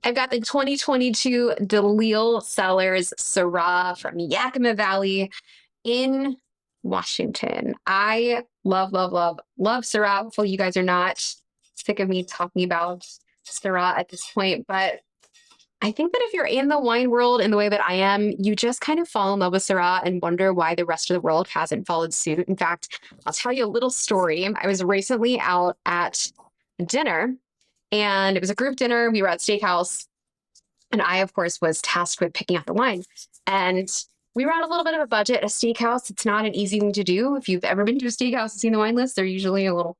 I've got the 2022 DeLille Cellars Syrah from Yakima Valley in Washington. I love, love, love, love Syrah. Hopefully you guys are not sick of me talking about Syrah at this point, but I think that if you're in the wine world in the way that I am, you just kind of fall in love with Syrah and wonder why the rest of the world hasn't followed suit. In fact, I'll tell you a little story. I was recently out at dinner and it was a group dinner. We were at steakhouse and I, of course, was tasked with picking out the wine. And we were on a little bit of a budget at a steakhouse. It's not an easy thing to do. If you've ever been to a steakhouse and seen the wine list, they're usually a little,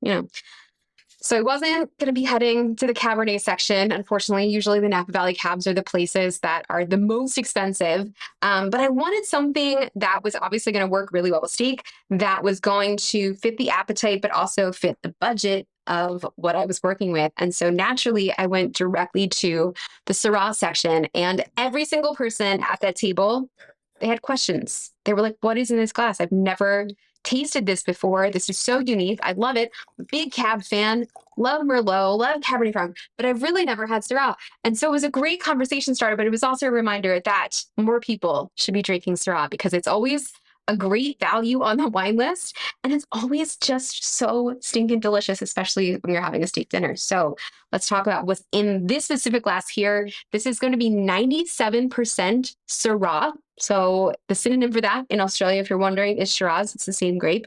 So I wasn't going to be heading to the Cabernet section. Unfortunately, usually the Napa Valley Cabs are the places that are the most expensive. But I wanted something that was obviously going to work really well with steak, that was going to fit the appetite, but also fit the budget of what I was working with. And so naturally, I went directly to the Syrah section, and every single person at that table, they had questions. They were like, what is in this glass? I've never tasted this before. This is so unique. I love it. Big Cab fan, love Merlot, love Cabernet Franc, but I've really never had Syrah. And so it was a great conversation starter, but it was also a reminder that more people should be drinking Syrah because it's always a great value on the wine list. And it's always just so stinking delicious, especially when you're having a steak dinner. So let's talk about what's in this specific glass here. This is going to be 97% Syrah. So the synonym for that in Australia, if you're wondering, is Shiraz. It's the same grape.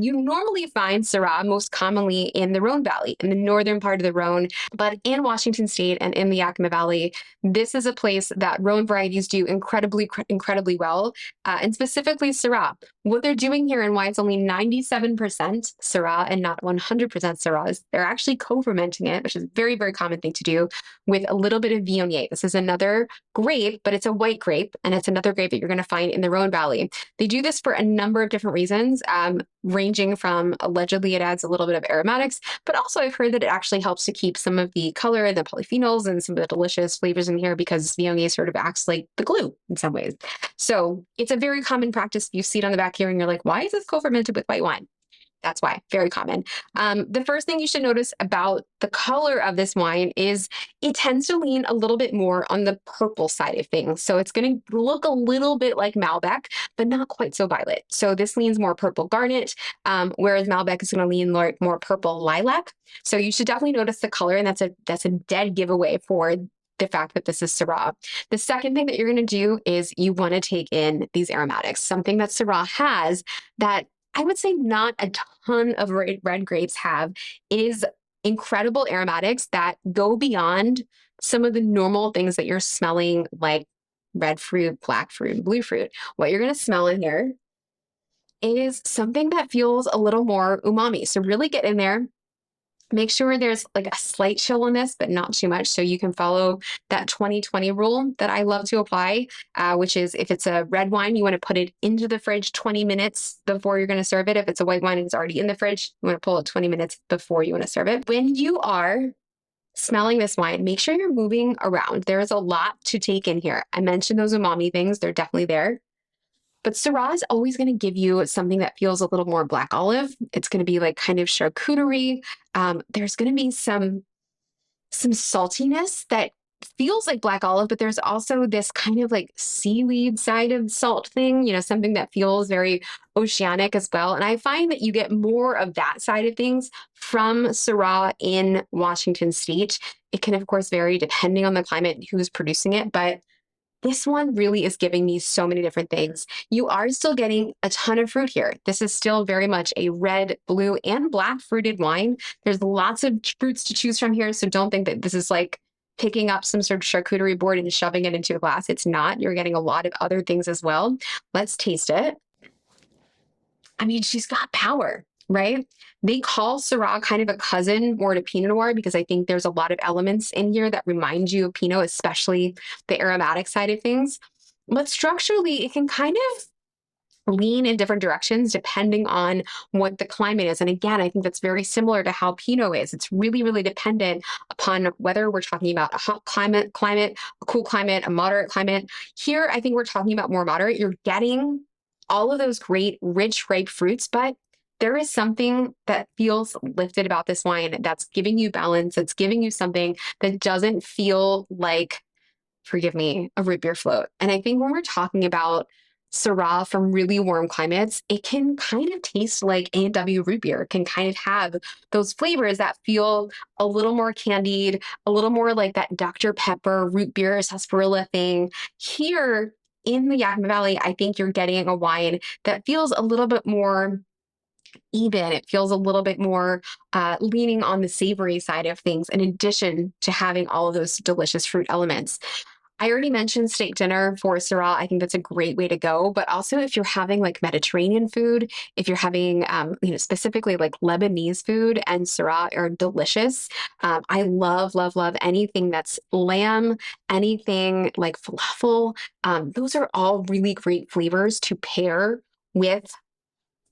You normally find Syrah most commonly in the Rhone Valley, in the northern part of the Rhone, but in Washington State and in the Yakima Valley, this is a place that Rhone varieties do incredibly, incredibly well, and specifically Syrah. What they're doing here and why it's only 97% Syrah and not 100% Syrah is they're actually co-fermenting it, which is a very, very common thing to do, with a little bit of Viognier. This is another grape, but it's a white grape, and it's another grape that you're going to find in the Rhone Valley. They do this for a number of different reasons, ranging from allegedly it adds a little bit of aromatics, but also I've heard that it actually helps to keep some of the color and the polyphenols and some of the delicious flavors in here because Viognier sort of acts like the glue in some ways. So it's a very common practice. You see it on the back here and you're like, why is this co-fermented with white wine? That's why, very common. The first thing you should notice about the color of this wine is it tends to lean a little bit more on the purple side of things. So it's going to look a little bit like Malbec, but not quite so violet. So this leans more purple garnet, whereas Malbec is going to lean more purple lilac. So you should definitely notice the color, and that's a dead giveaway for the fact that this is Syrah. The second thing that you're going to do is you want to take in these aromatics. Something that Syrah has that I would say not a ton of red grapes have is incredible aromatics that go beyond some of the normal things that you're smelling, like red fruit, black fruit, blue fruit. What you're going to smell in here is something that feels a little more umami. So really get in there. Make sure there's like a slight chill in this, but not too much. So you can follow that 20-20 rule that I love to apply, which is if it's a red wine, you want to put it into the fridge 20 minutes before you're going to serve it. If it's a white wine and it's already in the fridge, you want to pull it 20 minutes before you want to serve it. When you are smelling this wine, make sure you're moving around. There is a lot to take in here. I mentioned those umami things. They're definitely there. But Syrah is always going to give you something that feels a little more black olive. It's going to be like kind of charcuterie. There's going to be some saltiness that feels like black olive, but there's also this kind of like seaweed side of salt thing, something that feels very oceanic as well. And I find that you get more of that side of things from Syrah in Washington State. It can, of course, vary depending on the climate, who's producing it, but this one really is giving me so many different things. You are still getting a ton of fruit here. This is still very much a red, blue, and black fruited wine. There's lots of fruits to choose from here, so don't think that this is like picking up some sort of charcuterie board and shoving it into a glass. It's not. You're getting a lot of other things as well. Let's taste it. I mean, she's got power, right? They call Syrah kind of a cousin more to Pinot Noir because I think there's a lot of elements in here that remind you of Pinot, especially the aromatic side of things. But structurally, it can kind of lean in different directions depending on what the climate is. And again, I think that's very similar to how Pinot is. It's really, really dependent upon whether we're talking about a hot climate, a cool climate, a moderate climate. Here, I think we're talking about more moderate. You're getting all of those great, rich, ripe fruits, but there is something that feels lifted about this wine that's giving you balance. It's giving you something that doesn't feel like, forgive me, a root beer float. And I think when we're talking about Syrah from really warm climates, it can kind of taste like A&W root beer. It can kind of have those flavors that feel a little more candied, a little more like that Dr. Pepper root beer sarsaparilla thing. Here in the Yakima Valley, I think you're getting a wine that feels a little bit more even. It feels a little bit more leaning on the savory side of things, in addition to having all of those delicious fruit elements. I already mentioned steak dinner for Syrah. I think that's a great way to go. But also, if you're having like Mediterranean food, if you're having, specifically like Lebanese food and Syrah are delicious. I love, love, love anything that's lamb, anything like falafel. Those are all really great flavors to pair with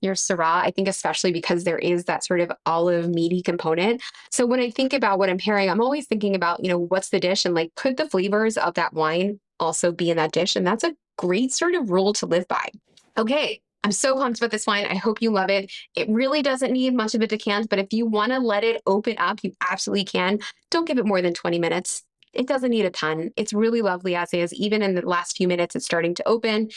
your Syrah, I think, especially because there is that sort of olive meaty component. So when I think about what I'm pairing, I'm always thinking about, what's the dish and like, could the flavors of that wine also be in that dish? And that's a great sort of rule to live by. Okay. I'm so pumped about this wine. I hope you love it. It really doesn't need much of a decant, but if you want to let it open up, you absolutely can. Don't give it more than 20 minutes. It doesn't need a ton. It's really lovely as is. Even in the last few minutes, it's starting to open.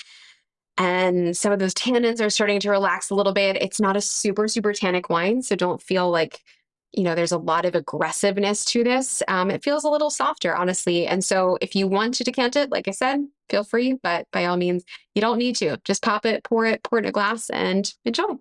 And some of those tannins are starting to relax a little bit. It's not a super, super tannic wine, so don't feel like, there's a lot of aggressiveness to this. It feels a little softer, honestly. And so if you want to decant it, like I said, feel free, but by all means, you don't need to. Just pop it, pour it in a glass and enjoy.